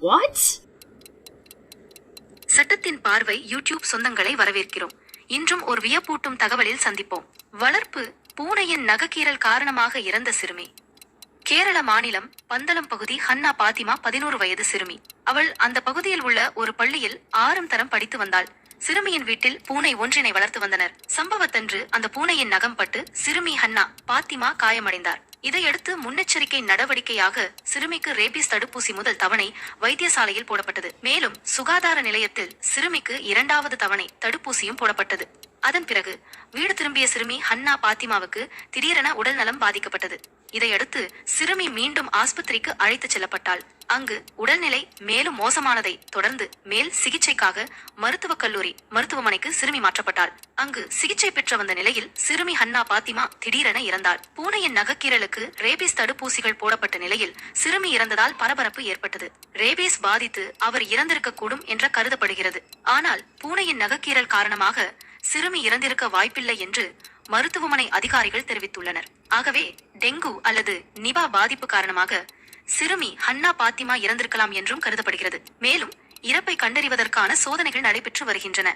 What? சட்டத்தின் பார்வை YouTube சொந்தங்களை வரவேற்கிறோம். இன்றும் ஒரு வியப்பூட்டும் தகவலில் சந்திப்போம். வளர்ப்பு பூனையின் நகக்கீறல் காரணமாக இறந்த சிறுமி. கேரள மாநிலம் பந்தளம் பகுதி ஹன்னா பாத்திமா 11 வயது சிறுமி. அவள் அந்த பகுதியில் உள்ள ஒரு பள்ளியில் 6ஆம் தரம் படித்து வந்தாள். சிறுமியின் வீட்டில் பூனை ஒன்றினை வளர்த்து வந்தனர். சம்பவத்தன்று அந்த பூனையின் நகம் பட்டு சிறுமி ஹன்னா பாத்திமா காயமடைந்தார். இதையடுத்து முன்னெச்சரிக்கை நடவடிக்கையாக சிறுமிக்கு ரேபீஸ் தடுப்பூசி முதல் தவணை வைத்தியசாலையில் போடப்பட்டது. மேலும் சுகாதார நிலையத்தில் சிறுமிக்கு 2வது தவணை தடுப்பூசியும் போடப்பட்டது. அதன் பிறகு வீடு திரும்பிய சிறுமி ஹன்னா பாத்திமாவுக்கு திடீரென உடல் நலம் பாதிக்கப்பட்டது. இதையடுத்து சிறுமி மீண்டும் ஆஸ்பத்திரிக்கு அழைத்துச் செல்லப்பட்டாள். அங்கு உடல்நிலை மேலும் மோசமானதை தொடர்ந்து மேல் சிகிச்சைக்காக மருத்துவக் கல்லூரி மருத்துவமனைக்கு சிறுமி மாற்றப்பட்டாள். அங்கு சிகிச்சை பெற்று வந்த நிலையில் சிறுமி ஹன்னா பாத்திமா திடீரென இறந்தாள். பூனையின் நகக்கீறலுக்கு ரேபீஸ் தடுப்பூசிகள் போடப்பட்ட நிலையில் சிறுமி இறந்ததால் பரபரப்பு ஏற்பட்டது. ரேபீஸ் பாதித்து அவர் இறந்திருக்க கூடும் என்ற கருதப்படுகிறது. ஆனால் பூனையின் நகக்கீறல் காரணமாக சிறுமி இறந்திருக்க வாய்ப்பில்லை என்று மருத்துவமனை அதிகாரிகள் தெரிவித்துள்ளனர். ஆகவே டெங்கு அல்லது நிபா பாதிப்பு காரணமாக சிறுமி ஹன்னா பாத்திமா இறந்திருக்கலாம் என்றும் கருதப்படுகிறது. மேலும் இறப்பை கண்டறிவதற்கான சோதனைகள் நடைபெற்று வருகின்றன.